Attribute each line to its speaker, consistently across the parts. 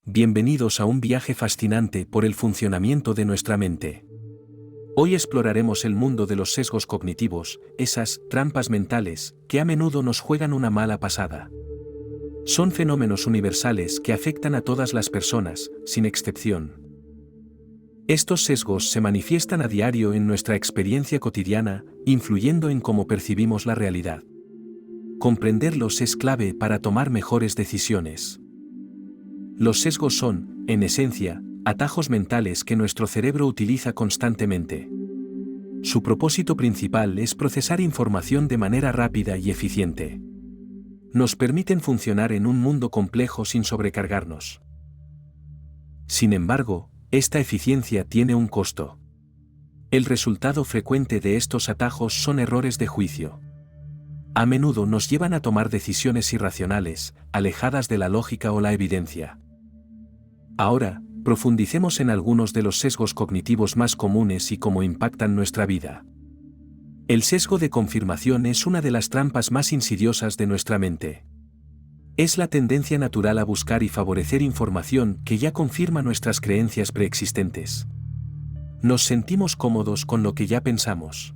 Speaker 1: Bienvenidos a un viaje fascinante por el funcionamiento de nuestra mente. Hoy exploraremos el mundo de los sesgos cognitivos, esas trampas mentales que a menudo nos juegan una mala pasada. Son fenómenos universales que afectan a todas las personas, sin excepción. Estos sesgos se manifiestan a diario en nuestra experiencia cotidiana, influyendo en cómo percibimos la realidad. Comprenderlos es clave para tomar mejores decisiones. Los sesgos son, en esencia, atajos mentales que nuestro cerebro utiliza constantemente. Su propósito principal es procesar información de manera rápida y eficiente. Nos permiten funcionar en un mundo complejo sin sobrecargarnos. Sin embargo, esta eficiencia tiene un costo. El resultado frecuente de estos atajos son errores de juicio. A menudo nos llevan a tomar decisiones irracionales, alejadas de la lógica o la evidencia. Ahora, profundicemos en algunos de los sesgos cognitivos más comunes y cómo impactan nuestra vida. El sesgo de confirmación es una de las trampas más insidiosas de nuestra mente. Es la tendencia natural a buscar y favorecer información que ya confirma nuestras creencias preexistentes. Nos sentimos cómodos con lo que ya pensamos.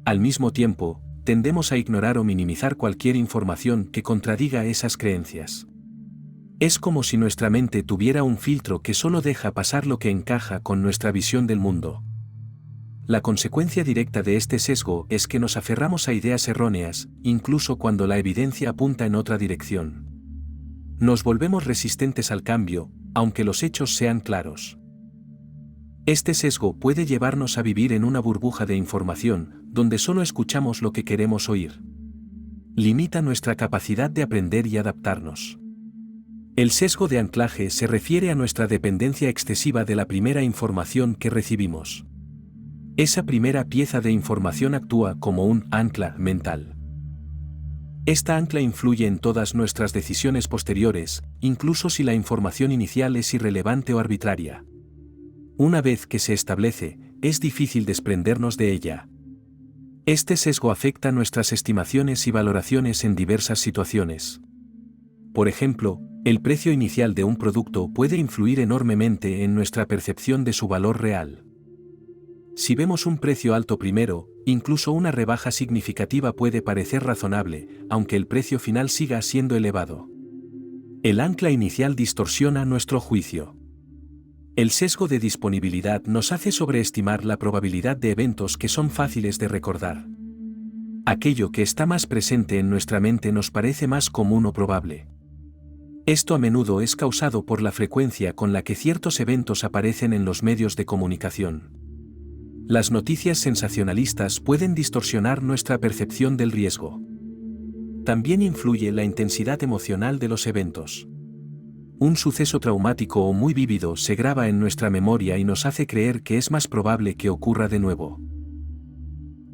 Speaker 1: Al mismo tiempo, tendemos a ignorar o minimizar cualquier información que contradiga esas creencias. Es como si nuestra mente tuviera un filtro que solo deja pasar lo que encaja con nuestra visión del mundo. La consecuencia directa de este sesgo es que nos aferramos a ideas erróneas, incluso cuando la evidencia apunta en otra dirección. Nos volvemos resistentes al cambio, aunque los hechos sean claros. Este sesgo puede llevarnos a vivir en una burbuja de información, donde solo escuchamos lo que queremos oír. Limita nuestra capacidad de aprender y adaptarnos. El sesgo de anclaje se refiere a nuestra dependencia excesiva de la primera información que recibimos. Esa primera pieza de información actúa como un ancla mental. Esta ancla influye en todas nuestras decisiones posteriores, incluso si la información inicial es irrelevante o arbitraria. Una vez que se establece, es difícil desprendernos de ella. Este sesgo afecta nuestras estimaciones y valoraciones en diversas situaciones. Por ejemplo, el precio inicial de un producto puede influir enormemente en nuestra percepción de su valor real. Si vemos un precio alto primero, incluso una rebaja significativa puede parecer razonable, aunque el precio final siga siendo elevado. El ancla inicial distorsiona nuestro juicio. El sesgo de disponibilidad nos hace sobreestimar la probabilidad de eventos que son fáciles de recordar. Aquello que está más presente en nuestra mente nos parece más común o probable. Esto a menudo es causado por la frecuencia con la que ciertos eventos aparecen en los medios de comunicación. Las noticias sensacionalistas pueden distorsionar nuestra percepción del riesgo. También influye la intensidad emocional de los eventos. Un suceso traumático o muy vívido se graba en nuestra memoria y nos hace creer que es más probable que ocurra de nuevo.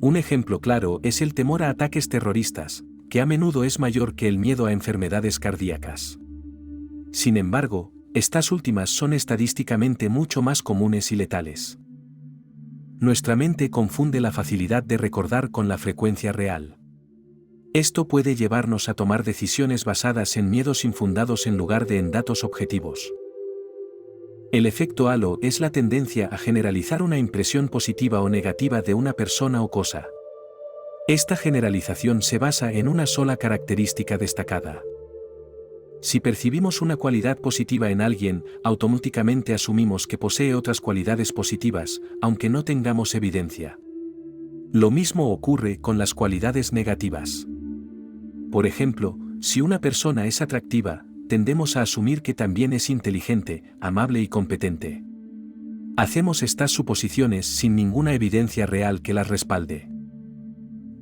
Speaker 1: Un ejemplo claro es el temor a ataques terroristas, que a menudo es mayor que el miedo a enfermedades cardíacas. Sin embargo, estas últimas son estadísticamente mucho más comunes y letales. Nuestra mente confunde la facilidad de recordar con la frecuencia real. Esto puede llevarnos a tomar decisiones basadas en miedos infundados en lugar de en datos objetivos. El efecto halo es la tendencia a generalizar una impresión positiva o negativa de una persona o cosa. Esta generalización se basa en una sola característica destacada. Si percibimos una cualidad positiva en alguien, automáticamente asumimos que posee otras cualidades positivas, aunque no tengamos evidencia. Lo mismo ocurre con las cualidades negativas. Por ejemplo, si una persona es atractiva, tendemos a asumir que también es inteligente, amable y competente. Hacemos estas suposiciones sin ninguna evidencia real que las respalde.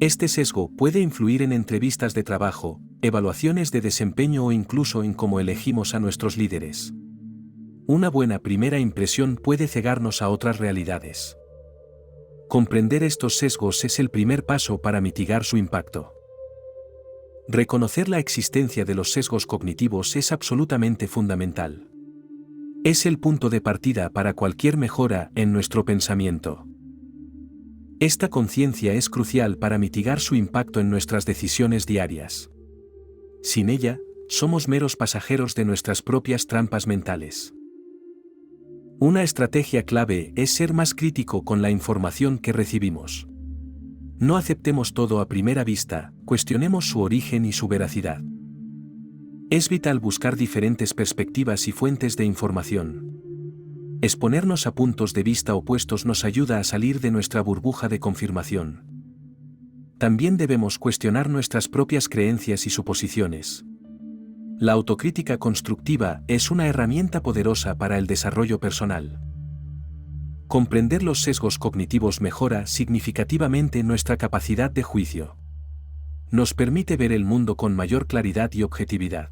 Speaker 1: Este sesgo puede influir en entrevistas de trabajo, evaluaciones de desempeño o incluso en cómo elegimos a nuestros líderes. Una buena primera impresión puede cegarnos a otras realidades. Comprender estos sesgos es el primer paso para mitigar su impacto. Reconocer la existencia de los sesgos cognitivos es absolutamente fundamental. Es el punto de partida para cualquier mejora en nuestro pensamiento. Esta conciencia es crucial para mitigar su impacto en nuestras decisiones diarias. Sin ella, somos meros pasajeros de nuestras propias trampas mentales. Una estrategia clave es ser más crítico con la información que recibimos. No aceptemos todo a primera vista, cuestionemos su origen y su veracidad. Es vital buscar diferentes perspectivas y fuentes de información. Exponernos a puntos de vista opuestos nos ayuda a salir de nuestra burbuja de confirmación. También debemos cuestionar nuestras propias creencias y suposiciones. La autocrítica constructiva es una herramienta poderosa para el desarrollo personal. Comprender los sesgos cognitivos mejora significativamente nuestra capacidad de juicio. Nos permite ver el mundo con mayor claridad y objetividad.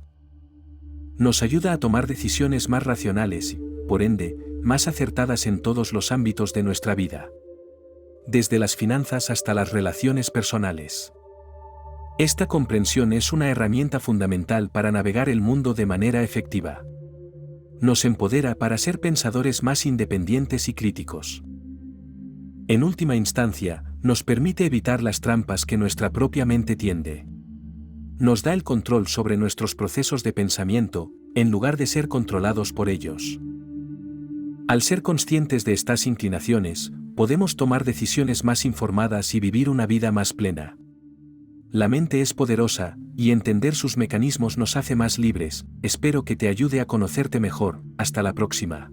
Speaker 1: Nos ayuda a tomar decisiones más racionales y, por ende, más acertadas en todos los ámbitos de nuestra vida. Desde las finanzas hasta las relaciones personales. Esta comprensión es una herramienta fundamental para navegar el mundo de manera efectiva. Nos empodera para ser pensadores más independientes y críticos. En última instancia, nos permite evitar las trampas que nuestra propia mente tiende. Nos da el control sobre nuestros procesos de pensamiento, en lugar de ser controlados por ellos. Al ser conscientes de estas inclinaciones, podemos tomar decisiones más informadas y vivir una vida más plena. La mente es poderosa, y entender sus mecanismos nos hace más libres. Espero que te ayude a conocerte mejor. Hasta la próxima.